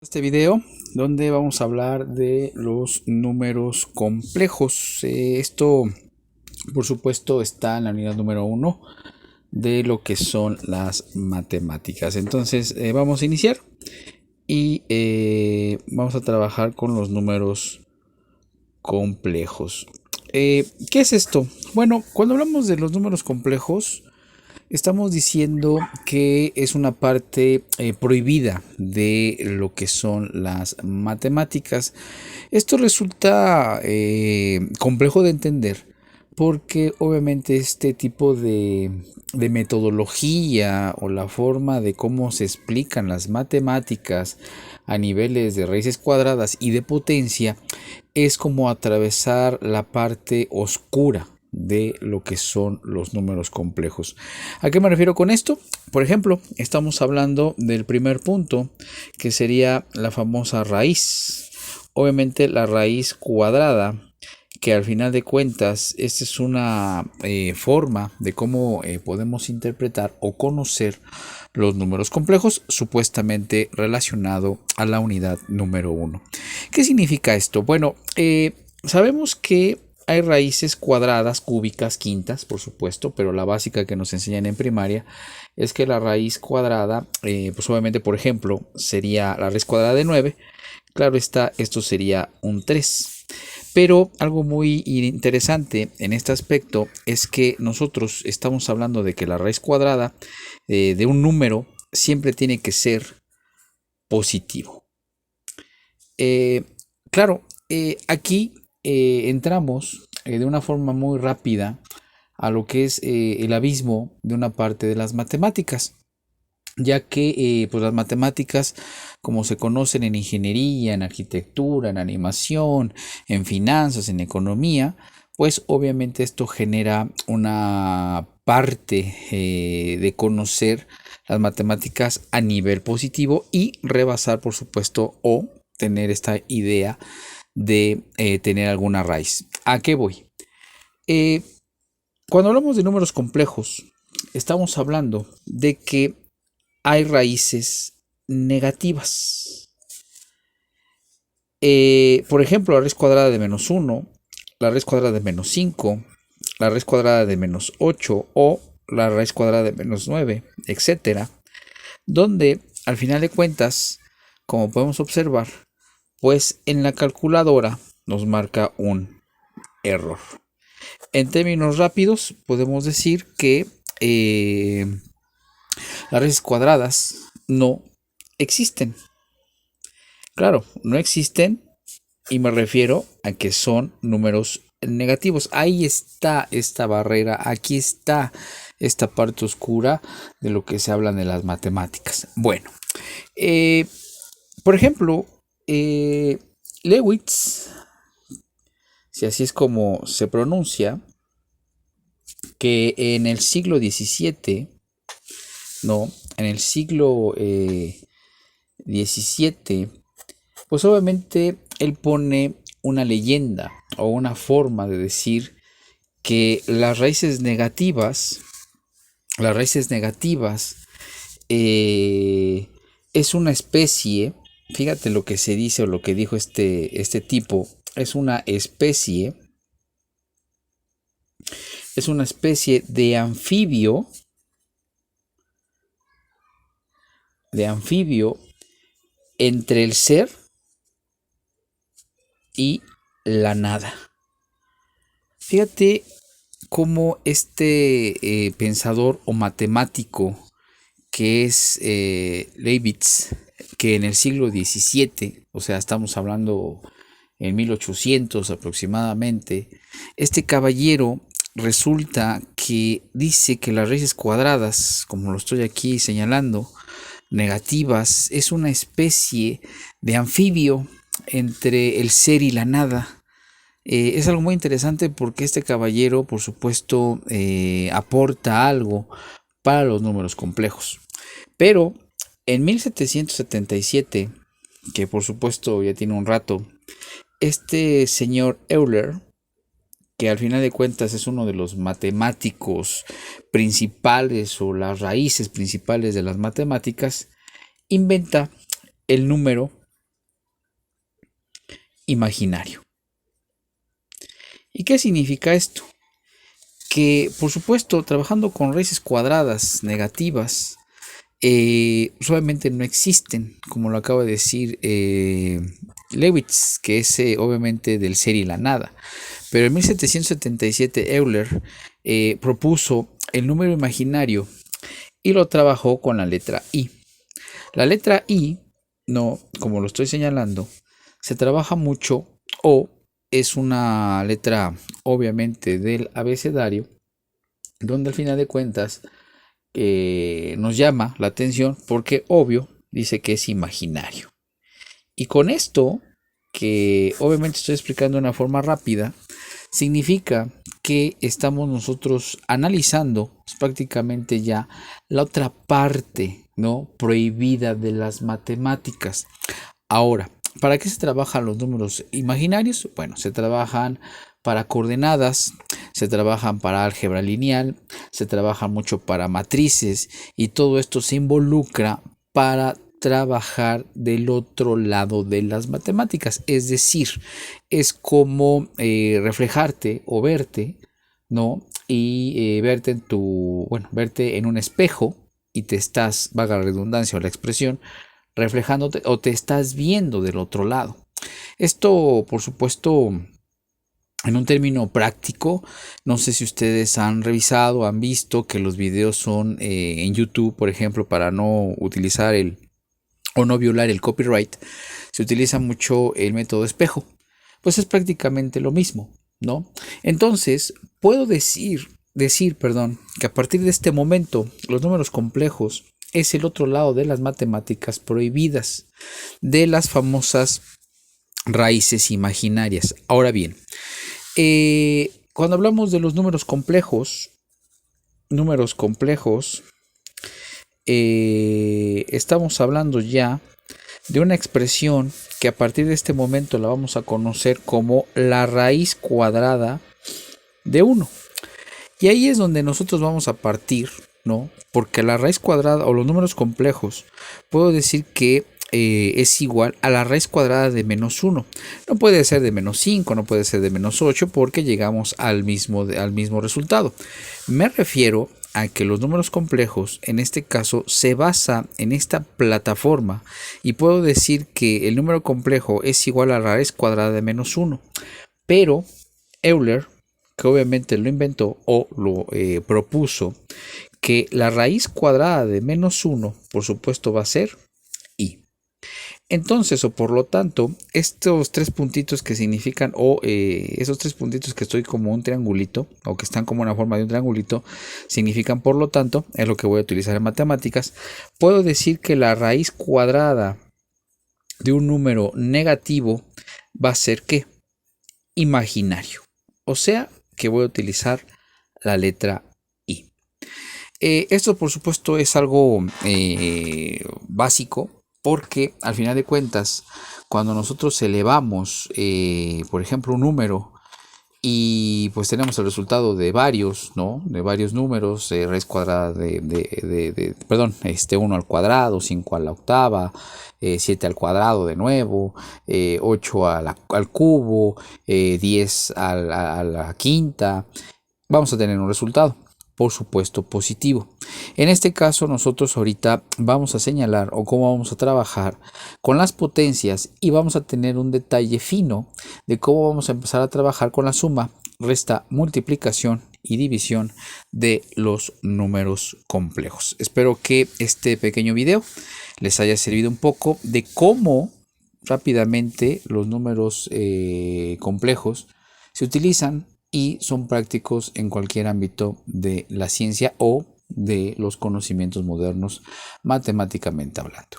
Este video donde vamos a hablar de los números complejos. Esto por supuesto está en la unidad número 1 de lo que son las matemáticas. Entonces vamos a iniciar y vamos a trabajar con los números complejos. ¿Qué es esto? Bueno, cuando hablamos de los números complejos, estamos diciendo que es una parte prohibida de lo que son las matemáticas. Esto resulta complejo de entender porque obviamente este tipo de metodología o la forma de cómo se explican las matemáticas a niveles de raíces cuadradas y de potencia es como atravesar la parte oscura de lo que son los números complejos. ¿A qué me refiero con esto? Por ejemplo, estamos hablando del primer punto, que sería la famosa raíz. Obviamente la raíz cuadrada, que al final de cuentas esta es una forma de cómo podemos interpretar o conocer los números complejos, supuestamente relacionado a la unidad número 1. ¿Qué significa esto? Bueno, sabemos que hay raíces cuadradas, cúbicas, quintas, por supuesto, pero la básica que nos enseñan en primaria es que la raíz cuadrada, pues obviamente, por ejemplo, sería la raíz cuadrada de 9. Claro está, esto sería un 3. Pero algo muy interesante en este aspecto es que nosotros estamos hablando de que la raíz cuadrada de un número siempre tiene que ser positivo. Claro, aquí entramos de una forma muy rápida a lo que es el abismo de una parte de las matemáticas, ya que pues las matemáticas, como se conocen en ingeniería, en arquitectura, en animación, en finanzas, en economía, pues obviamente esto genera una parte de conocer las matemáticas a nivel positivo y rebasar, por supuesto, o tener esta idea de tener alguna raíz. ¿A qué voy? Cuando hablamos de números complejos, estamos hablando de que hay raíces negativas. Por ejemplo, la raíz cuadrada de menos 1, la raíz cuadrada de menos 5, la raíz cuadrada de menos 8 o la raíz cuadrada de menos 9, etcétera, donde al final de cuentas, como podemos observar, pues en la calculadora nos marca un error. En términos rápidos, podemos decir que las raíces cuadradas no existen. Claro, no existen y me refiero a que son números negativos. Ahí está esta barrera, aquí está esta parte oscura de lo que se habla de las matemáticas. Bueno, por ejemplo, Lewis, si así es como se pronuncia, que en el siglo XVII, no, en el siglo XVII, pues obviamente él pone una leyenda o una forma de decir que las raíces negativas es una especie, fíjate lo que se dice o lo que dijo este tipo, es una especie de anfibio entre el ser y la nada. Fíjate cómo este pensador o matemático que es Leibniz, que en el siglo XVII, o sea, estamos hablando en 1800 aproximadamente, este caballero resulta que dice que las raíces cuadradas, como lo estoy aquí señalando, negativas, es una especie de anfibio entre el ser y la nada. Es algo muy interesante porque este caballero, por supuesto, aporta algo para los números complejos. Pero en 1777, que por supuesto ya tiene un rato, este señor Euler, que al final de cuentas es uno de los matemáticos principales o las raíces principales de las matemáticas, inventa el número imaginario. ¿Y qué significa esto? Que, por supuesto, trabajando con raíces cuadradas negativas, usualmente no existen, como lo acaba de decir Lewitz, que es obviamente del ser y la nada. Pero en 1777 Euler propuso el número imaginario y lo trabajó con la letra I. La letra I, no, como lo estoy señalando, se trabaja mucho o es una letra obviamente del abecedario, donde al final de cuentas nos llama la atención porque obvio dice que es imaginario. Y con esto, que obviamente estoy explicando de una forma rápida, significa que estamos nosotros analizando prácticamente ya la otra parte, ¿no?, prohibida de las matemáticas. Ahora, ¿para qué se trabajan los números imaginarios? Bueno, se trabajan para coordenadas, se trabajan para álgebra lineal, se trabaja mucho para matrices y todo esto se involucra para trabajar del otro lado de las matemáticas. Es decir, es como reflejarte o verte, ¿no? Y verte en verte en un espejo y te estás, valga la redundancia o la expresión, reflejándote o te estás viendo del otro lado. Esto, por supuesto, en un término práctico, no sé si ustedes han revisado, han visto que los videos son en YouTube, por ejemplo, para no utilizar o no violar el copyright, se utiliza mucho el método espejo. Pues es prácticamente lo mismo, ¿no? Entonces, puedo decir, que a partir de este momento, los números complejos es el otro lado de las matemáticas prohibidas, de las famosas raíces imaginarias. Ahora bien, cuando hablamos de los números complejos, estamos hablando ya de una expresión que a partir de este momento la vamos a conocer como la raíz cuadrada de 1. Y ahí es donde nosotros vamos a partir, ¿no? Porque la raíz cuadrada o los números complejos, puedo decir que es igual a la raíz cuadrada de menos 1. No puede ser de menos 5, no puede ser de menos 8 porque llegamos al mismo resultado. Me refiero a que los números complejos, en este caso, se basa en esta plataforma y puedo decir que el número complejo es igual a la raíz cuadrada de menos 1. Pero Euler, que obviamente lo inventó o lo propuso, que la raíz cuadrada de menos 1, por supuesto, va a ser i. Entonces, o por lo tanto, estos tres puntitos que significan, esos tres puntitos que estoy como un triangulito, o que están como una forma de un triangulito, significan, por lo tanto, es lo que voy a utilizar en matemáticas. Puedo decir que la raíz cuadrada de un número negativo va a ser ¿qué? Imaginario. O sea, que voy a utilizar la letra I. Esto, por supuesto, es algo básico, porque al final de cuentas, cuando nosotros elevamos, por ejemplo, un número y pues tenemos el resultado de varios, ¿no? De varios números, raíz cuadrada de 1 al cuadrado, 5 a la octava, 7 al cuadrado de nuevo, 8 al cubo, 10 a la quinta, vamos a tener un resultado, por supuesto, positivo. En este caso, nosotros ahorita vamos a señalar o cómo vamos a trabajar con las potencias y vamos a tener un detalle fino de cómo vamos a empezar a trabajar con la suma, resta, multiplicación y división de los números complejos. Espero que este pequeño video les haya servido un poco de cómo rápidamente los números complejos se utilizan y son prácticos en cualquier ámbito de la ciencia o de los conocimientos modernos, matemáticamente hablando.